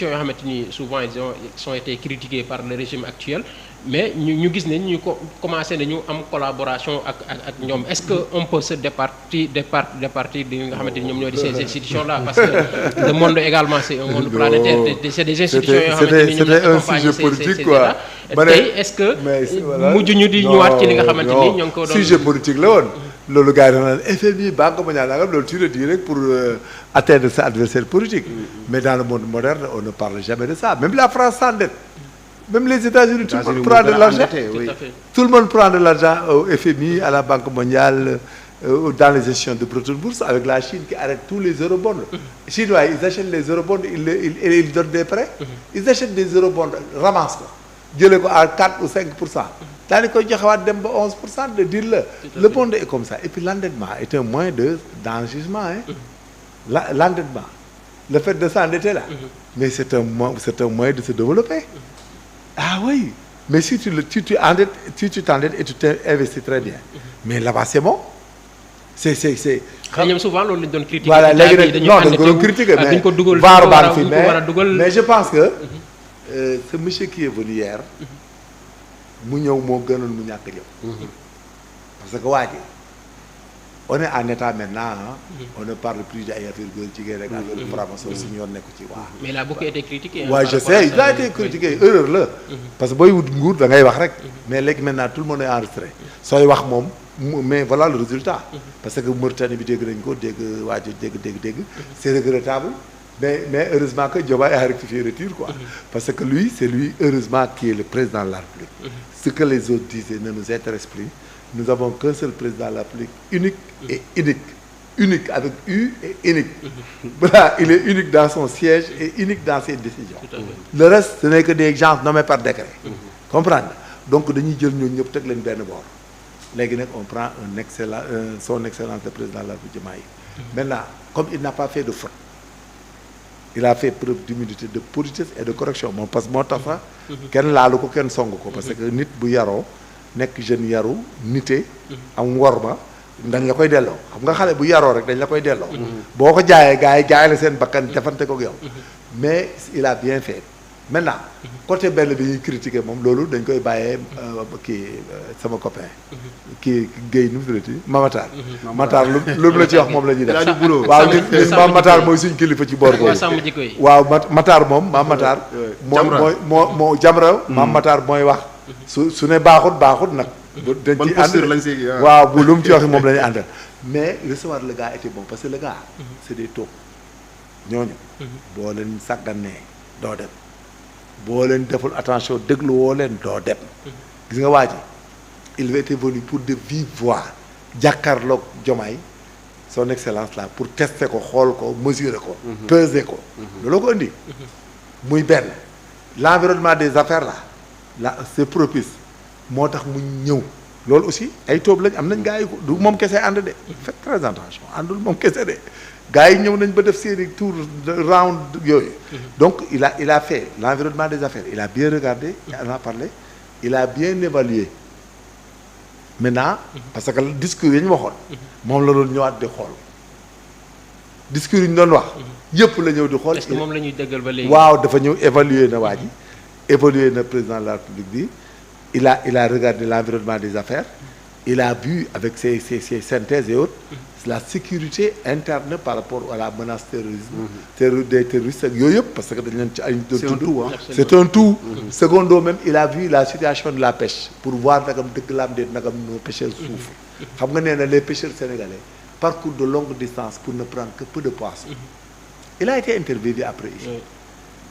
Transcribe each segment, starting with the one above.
yoo xamante ni souvent ils sont été critiqués par le régime actuel mais ñu gis ne ñu commencé nañu am collaboration ak ñoom est-ce que on peut se départir di nga xamante ni ñoom ñoo di ces institutions là parce que le monde également c'est un monde planétaire c'est des institutions yoo xamante ni c'était un sujet politique quoi tey est-ce que mujj ñu di ñëwaat ci li nga xamante ni ñoo ngi ko doon sujet politique la woon loolu gars yi dañu naan FMI Banque mondiale nangam loolu tu le dis rek pour atteindre sa adversaire politique mais dans le monde moderne on ne parle jamais de ça même la France s'endette même les États-Unis tout le monde prend de l'argent tout le monde prend de l'argent au FMI à la Banque mondiale dans les gestions de Bretton Woods avec la Chine qui arrête tous les eurobonds Chinois ils achètent les eurobonds ils donnent des prêts ils achètent des eurobonds ramassent ko jëlee ko à 4 ou 5% daal di koy joxewaat dem ba 11% de dire la le monde est comme ça et puis l'endettement est un moyen d'enrichissement l'endettement le fait de s'endetter là mais c'est un moyen de se développer ah oui mais si tu t'endettes et tu t'investis très bien mais là-bas c'est bon c'est ñoom souvent loolu lañ doon critiquer voilà léegi nag non dañ ko doon critiquer mais vaar baan fi mais je pense que ce monsieur qui est venu hier mu ñëw moo gënoon mu ñàkk ñëw parce que waa ji on est en état maintenant on ne parle plus de ay affaire góor jigéen rek affaire franc-maçon suñu yoon nekku ci waa mais il a beaucoup été critiqué waaw je sais il a été critiqué erreur la parce que booy wut nguur da ngay wax rek mais léegi maintenant tout le monde est enregistré sooy wax moom mais voilà le résultat parce que Mauritanie bi dégg nañ ko dégg waa ji dégg c'est regrettable mais heureusement que Diomaye a rectifié le tir quoi parce que lui c'est lui heureusement qui est le président de la République ce que les autres disaient ne nous intéresse plus nous avons qu'un seul président de la République unique avec U et unique voilà il est unique dans son siège et unique dans ses décisions le reste ce n'est que des gens nommés par décret comprendre donc dañuy jël ñooñu ñëpp teg leen benn boor léegi nag on prend son excellence le président de la République Diomaye maintenant comme il n'a pas fait de faute il a fait preuve d'humilité de politesse et de correction moom parce que moo tax sax kenn laalu ko kenn song ko parce que nit bu yaroo nekk jeune yaru nite am ngor ba dañ la koy delloo xam nga xale bu yaroo rek dañ la koy delloo boo ko jaayee gars yi jaay la seen bakkan defante ko yow mais il a bien fait maintenant côté benn bi ñuy critiquer moom loolu dañ koy bàyyee kii sama copain kii Guèye nu mu tuddati Mamatar Matar lu mu la ci wax moom la ñuy def waaw ñun Mame Matar mooy suñ kilifa ci boor boobu waaw Matar moom Mame Matar moo Jamra Mame Matar mooy wax su ne baaxut nag dañ ci ànd waaw bu lu mu ci wax moom la ñuy àndal mais recevoir le gars était bon parce que le gars c'est des taupes ñooñu boo leen sàgganee doo dem boo leen deful attention déglu woo leen doo dem gis nga waa ji il était venu pour de vive voix jàkkaarloog Diomaye son excellence là pour tester ko xool ko mesurer ko peser ko looloo ko indi muy benn l'environnement des affaires là c'est propice moo tax mu ñëw loolu aussi ay toob lañ am nañ gars yi du moom kese ànd de faites très attention àndul moom kese de gars yi ñëw nañ ba def série tour round yooyu donc il a fait l'environnement des affaires il a bien regardé il en a parlé il a bien évalué maintenant parce que discours yi ñu waxoon moom la doon ñëwaat di xool discours yi ñu doon wax yëpp la ñëw di xool est-ce que moom la ñuy dëggal ba léegi waaw dafa ñëw évaluer na waa ji évaluer na président de la République bi il a regardé l'environnement des affaires il a vu avec ses synthèses et autres la sécurité interne par rapport à la menace des terroristes ak yooyu yëpp parce que dañ leen ci ay c'est un tout secondo même il a vu la situation de la pêche pour voir nagam dëgg la am déet nagam nos pêcheurs souffrent xam nga nee na les pêcheurs sénégalais parcourent de longues distances pour ne prendre que peu de poissons il a été interviewé après ici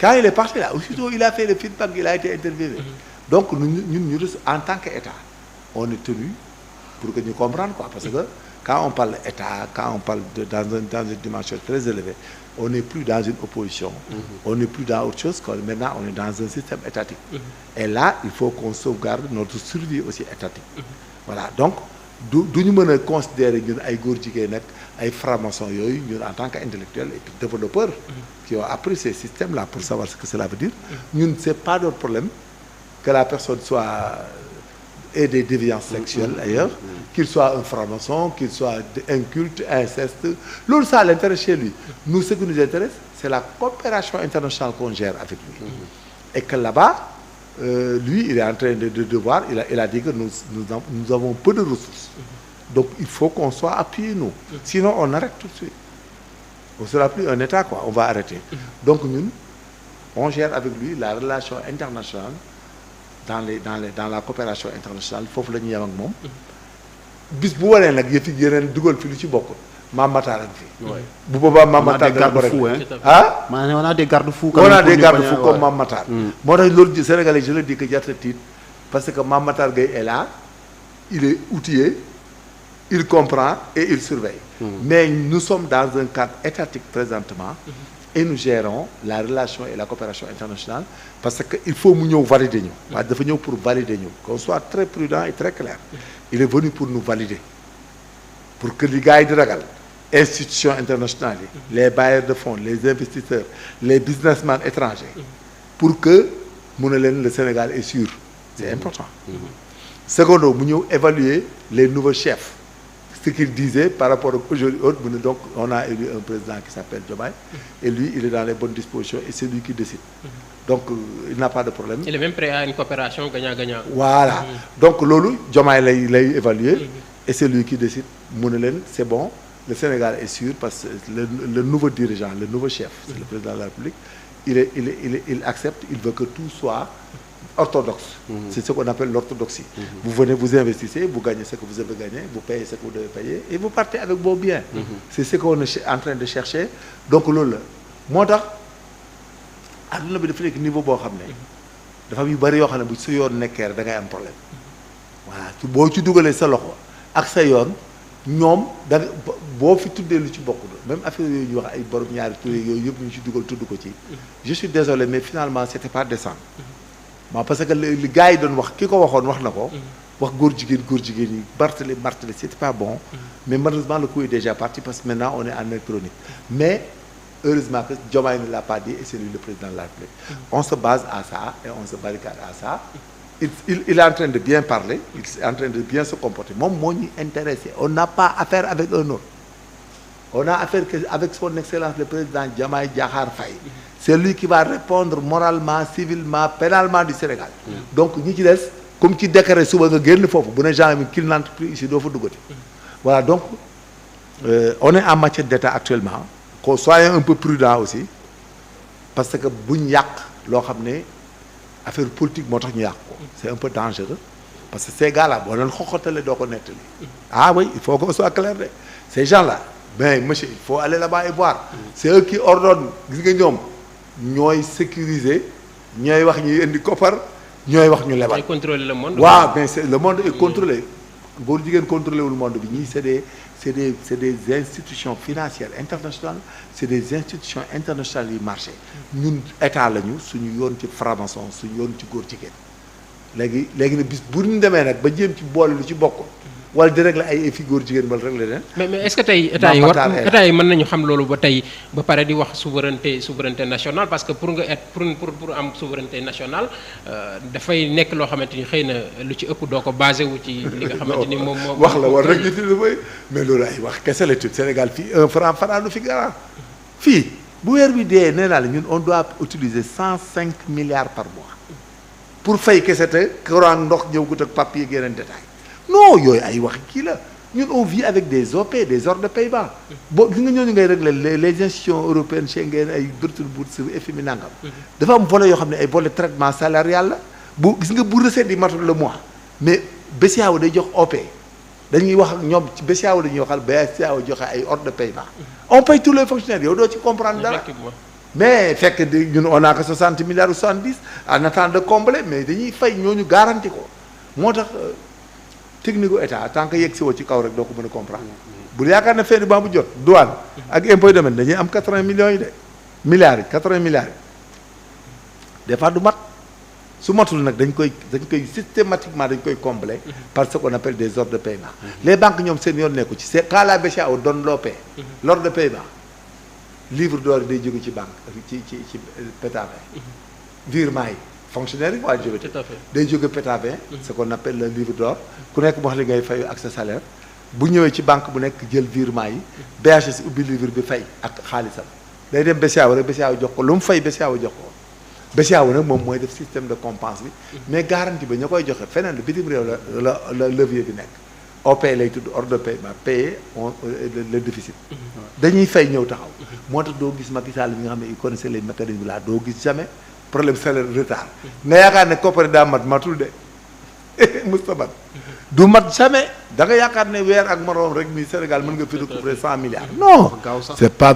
quand il est parti là aussitôt il a fait le feedback il a été interviewé donc ñun en tant qu'État on est tenu pour que ñu comprendre quoi parce que quand on parle État quand on parle dans une dimension très élevée on n'est plus dans une opposition on n'est plus dans autre chose que maintenant on est dans un système étatique et là il faut qu'on sauvegarde notre survie aussi étatique voilà donc du ñu mën a considérer ñun ay góor jigéen nag ay francs-maçons yooyu ñun en tant qu'intellectuels et puis développeurs qui ont appris ces systèmes là pour savoir ce que cela veut dire ñun c'est pas notre problème que la personne soit et des déviances sexuelles ailleurs qu'il soit un franc-maçon qu'il soit inculte inceste loolu ça l'intéresse chez lui nous ce qui nous intéresse c'est la coopération internationale qu'on gère avec lui. Et que là-bas, lui, il est en train de voir, il a dit que nous avons peu de ressources. Donc il faut qu'on soit appuyés, nous. Sinon, on arrête tout de suite. On ne sera plus un État, quoi. On va arrêter. Donc nous, on gère avec lui la relation internationale dans la coopération internationale. Il faut que nous ayons bis bu waree nag yëf yi yeneen dugal fi lu ci bokkul Mame Matar ak fi bu boobaa Mame Matar ah maanaam on a des garde-fous comme Mame Matar moo tax loolu Sénégalais je le dis que jarta tiit parce que Mame Matar Gueye est là, il est outillé, il comprend et il surveille mais nous sommes dans un cadre étatique présentement et nous gérons la relation et la coopération internationale parce que il faut mu ñëw valider ñu waaye dafa ñëw pour valider ñu qu'on soit très prudent et très clair. Il est venu pour nous valider pour que les gars yi di ragal institutions internationales yi les bailleurs de fonds, les investisseurs, les businessmen étrangers pour que mu ne leen le Sénégal est sûr, c'est important. Secondo mu ñëw évaluer les nouveaux chefs, ce qu'il disait par rapport à aujourd'hui. Donc on a élu un président qui s'appelle Diomaye et lui il est dans les bonnes dispositions et c'est lui qui décide. Donc il n'a pas de problème. Il est même prêt à une coopération gagnant-gagnant. Voilà. Donc loolu Diomaye lay évaluer et c'est lui qui décide mu ne leen c'est bon, le Sénégal est sûr parce que le nouveau dirigeant, le nouveau chef, c'est le président de la République, il accepte, il veut que tout soit orthodoxe. C'est ce qu'on appelle l'orthodoxie. Vous venez, vous investissez, vous gagnez ce que vous avez gagné, vous payez ce que vous devez payer et vous partez avec vos biens. C'est ce qu'on est en train de chercher. Donc loolu la moo tax adduna bi dafa nekk niveau boo xam ne dafa am yu bari yoo xam ne bu sa yoon nekkee rek da ngay am problème voilà boo ci dugalee sa loxo ak sa yoon ñoom da boo fi tuddee lu ci bokk même affaire yooyu ñu wax ay borom ñaari tur yooyu yëpp ñu ci dugal tudd ko ci. Je suis désolé mais finalement c'était pas décent. bon parce que li gars yi doon wax ki ko waxoon wax na ko. wax góor jigéen yi martelé c'était pas bon. mais malheureusement le coup est déjà parti parce que maintenant on est en électronique mais. Heureusement que Diomaye ne l'a pas dit et c'est lui le président de la République. On se base à ça et on se barricade à ça. Il est en train de bien parler, il est en train de bien se comporter. Moom moo ñu intéressé. On n'a pas affaire avec un autre. On a affaire avec son excellence le président Diomaye Diakhar Faye. C'est lui qui va répondre moralement, civilement, pénalement du Sénégal. Donc ñi ci des comme ci décret suba nga génn foofu bu ne gendarme qu'il n'entre plus ici doo fa duggati. Voilà donc on est en matière d'état actuellement. Qu'on soit un peu prudent aussi parce que buñ yàq loo xam ne affaire politique moo tax ñu yàq ko c'est un peu dangereux parce que ces gars-là boo leen xoxotale doo ko nettali ah oui il faut qu'on soit clair de ces gens-là ben monsieur il faut aller là-bas et voir c'est eux qui ordonnent gis nga ñoom ñooy sécuriser ñooy wax ñuy indi koppar ñooy wax ñu lebal. contrôler le monde. waaw mais le monde est contrôlé góor jigéen contrôlé wul monde bi ñii c'est des institutions financières internationales c'est des institutions internationales yu marché ñun état lañu suñu yoon ci franc-maçon suñu yoon ci góor jigéen léegi nag bis bu ñu demee nag ba jéem ci boole lu ci bokk wala di régler ay fi góor jigéen wala régler leen. mais est-ce que tey état yi mën nañu xam loolu ba tey ba pare di wax souveraineté nationale parce que pour nga pour am souveraineté nationale dafay nekk loo xamante ni xëy na lu ci ëpp doo ko basé wu ci li nga xamante ni moom moo. wax la war rek ñu tudd mooy mais loolu ay wax kese la tudd Sénégal fii 1 franc faraanu fi garant fii bu weer bi dee nee naa la ñun on doit utiliser 105 milliards par mois pour fay kese te courant ndox ñëw gut ak papier ak yeneen détail non yooyu ay wax kii la ñun on vit avec des OP des ordres de paiement boo gis nga ñooñu ngay régler les institutions européennes Schengen ay Bretton Woods FMI nangam dafa am volet yoo xam ne ay volet traitement salarial la bu gis nga bu recette yi matul le mois mais BCEAO day jox OP dañuy wax ak ñoom ci BCEAO dañuy waxal BCEAO joxe ay ordre de paiement on paye tous les fonctionnaires yow doo ci comprendre dara mais fekk ñun on a que 60 milliards ou 70 en attendant de combler mais dañuy fay ñooñu garanti ko moo tax technique gu état tant que yegg si woo ci kaw rek doo ko mën a comprendre bu yaakaar ne fin ba bu jot douane ak impôt domaine dañuy am 80 millions yi de milliards yi 80 milliards yi des fois du mat su matul nag dañ koy systématiquement dañ koy combler par ce qu'on appelle des ordres de paiement les banques ñoom seen yoon nekku ci c'est quand la BCEAO donne l'OP l'ordre de paiement livre d'or day jóge ci banque ci pétavin virement yi fonctionnaire yi waa jóge day jóge pétavin ce qu'on appelle le livre d'or ku nekk mu wax li ngay fayu ak sa salaire bu ñëwee ci banque bu nekk jël virement yi BHS ubbi livre bi fay ak xaalisam day dem BCEAO rek BCEAO jox ko lu mu fay BCEAO jox ko BCEAO nag moom mooy def système de compense bi mais garantie ba ña koy joxe feneen bitim réew la levier bi nekk OP lay tudd ordre de paiement payer le déficit dañuy fay ñëw taxaw moo tax doo gis Macky Sall bi nga xam ne il connaissait les mécanismes là doo gis jamais problème salaire retard nga yaakaar ne koppare daa matul de Moustapha du mat jamais da nga yaakaar ne weer ak moroom rek ni Sénégal mën nga fi recouvrer 100 milliards non c'est pas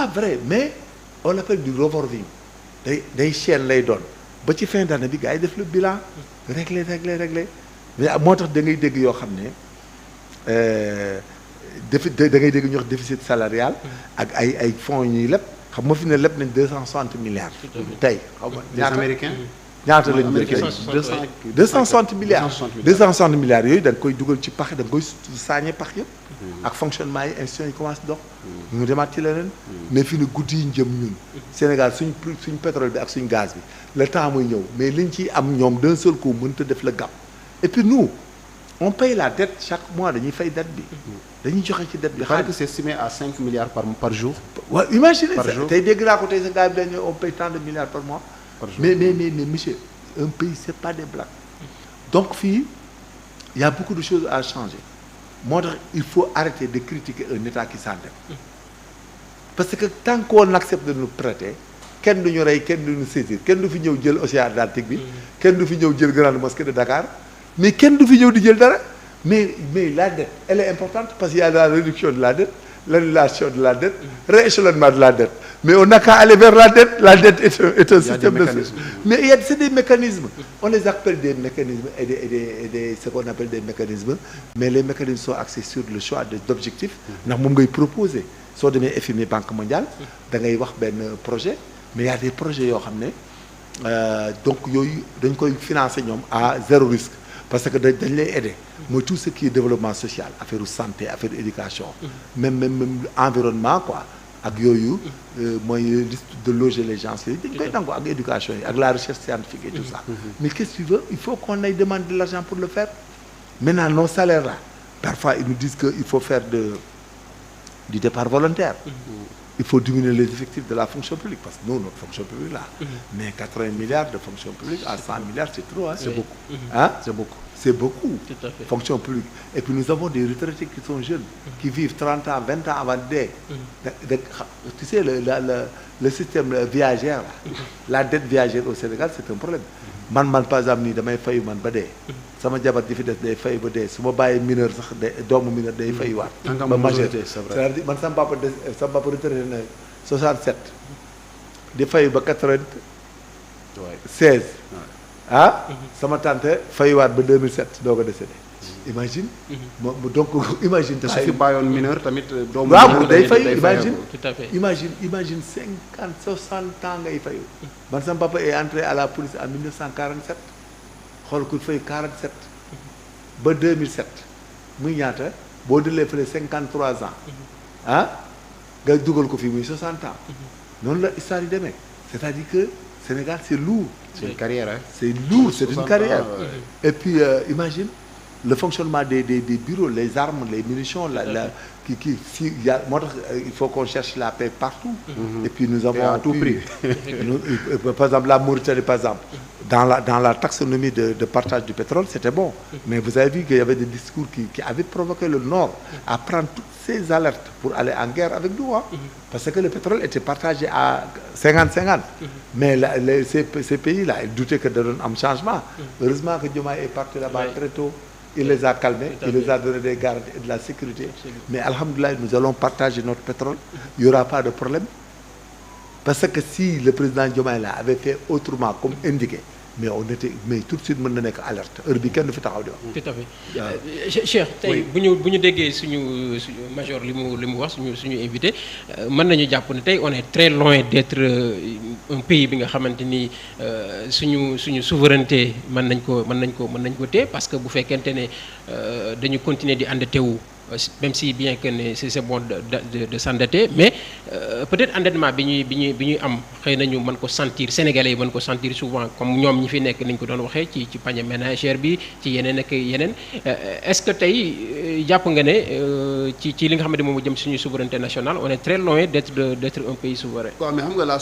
vrai mais on appelle du revolving day chaîne lay doon ba ci fin d'année bi gars yi def le bilan réglé mais moo tax da ngay dégg yoo xam ne da ngay dégg ñu wax déficit salarial ak ay fonds ñuy leb xam nga fi ne leb nañ 260 milliards tey xaw ma ñaata américain ñaata lañ jël 260 milliards yooyu da nga koy dugal ci pax da nga koy saañe pax yëpp ak fonctionnement yi institutions yi commencé dox ñu demaat ci leneen mais fi ne guddi yi jëm ñun Sénégal suñ pétrole bi ak suñ gaz bi le temps muy ñëw mais liñ ciy am ñoom d'un seul coup mënut a def le gap et puis nous on paye la dette chaque mois dañuy fay dette bi dañuy joxe ci dette bi xaalis que c'est estimé à 5 milliards par jour waaw imaginez ça tey dégg naa ko tey sa gars bi dañu on paye tant de milliards par mois mais monsieur un pays c'est pas des blagues donc fii il y a beaucoup de choses à changer moo tax il faut arrêter de critiquer un État qui s'endette parce que tant qu'on accepte de nous prêter kenn du ñu rey kenn du ñu saisir kenn du fi ñëw jël Océan Atlantique bi kenn du fi ñëw jël grande mosquée de Dakar mais kenn du fi ñëw di jël dara mais la dette elle est importante parce qu'il y a la réduction de la dette l'annulation de la dette rééchelonnement de la dette mais on n'a qu'à aller vers la dette est un système de mais c'est des mécanismes on les appelle des mécanismes et des ce qu'on appelle des mécanismes mais les mécanismes sont axés sur le choix d'objectifs ndax moom ngay proposer soo demee FMI Banque mondiale da ngay wax benn projet mais il y a des projets yoo xam ne donc yooyu dañ koy financer ñoom à zéro risque parce que dañ lay aider mooy tout ce qui est développement social affaire santé affaire éducation même environnement quoi ak yooyu mooy risque de loger les gens yooyu dañ koy nangu ak éducation yi ak la recherche scientifique et tout ça mais qu'est-ce que tu veux il faut qu'on aille demander de l'argent pour le faire maintenant nos salaires là parfois ils nous disent que il faut faire du départ volontaire il faut diminuer les effectifs de la fonction publique parce que nous notre fonction publique là mais 80 milliards de fonction publique à 100 milliards c'est trop c'est beaucoup c'est beaucoup tout à fait. Fonction publique et puis nous avons des retraités qui sont jeunes qui vivent 30 ans 20 ans avant de dee tu sais le système viagère là la dette viagère au Sénégal c'est un problème man par exemple nii damay fayu man ba dee sama jabar di fi des day fay ba dee su ma bàyyi mineur sax doomu mineur day fay waat ba majeur c'est-à-dire man sama papa retraité na 67 di fay ba 96 sama tante fayuwaat ba 2007 doo ko décédé imagine donc imagine te su fi bàyyoon mineur tamit doomu waaw day fay imagine tout à fait imagine 60 ans ngay fayu man sama papa est entré à la police en 1947 xool ku fay 47 ba 2007 muy ñaata boo dëlee fële 53 ans nga dugal ko fii muy 60 ans noonu la histoire yi demee c'est-à-dire que Sénégal c'est lourd c'est une carrière c'est lourd c'est une carrière et puis imagine le fonctionnement des bureaux les armes les munitions moo tax il faut qu'on cherche la paix partout et puis nous avons à tout prix par exemple la Mauritanie par exemple dans la taxonomie de partage du pétrole c'était bon mais vous avez vu qu'il y avait des discours qui avaient provoqué le Nord à prendre toutes ces alertes pour aller en guerre avec nous parce que le pétrole était partagé à 50-50 mais ces pays-là ils doutaient que da doon am changement heureusement que Diomaye est parti là-bas très tôt il les a calmés, il les a donné des garanties et de la sécurité. Mais alhamdoulilah, nous allons partager notre pétrole. Il n'y aura pas de problème. Parce que si le président Diomaye là avait fait autrement, comme indiqué, mais tout de suite mën na nekk alerte heure bi kenn du fi taxaw di wax. tout à fait Cheikh tey bu ñu déggee suñu major li mu wax suñu invité mën nañu jàpp ne tey on est très loin d'être un pays bi nga xamante ni suñu souveraineté mën nañ ko téye parce que bu fekkente ne dañu continuer di endetté wu même si bien que ne c'est bon de s'endetter mais peut-être endettement bi ñuy am xëy na ñu mën ko sentir sénégalais yi mën ko sentir souvent comme ñoom ñi fi nekk nañ ko doon waxee ci panier ménagère bi ci yeneen ak yeneen est-ce que tey jàpp nga ne ci li nga xamante moom jëm suñu souveraineté nationale on est très loin d'être un pays souverain. mais xam nga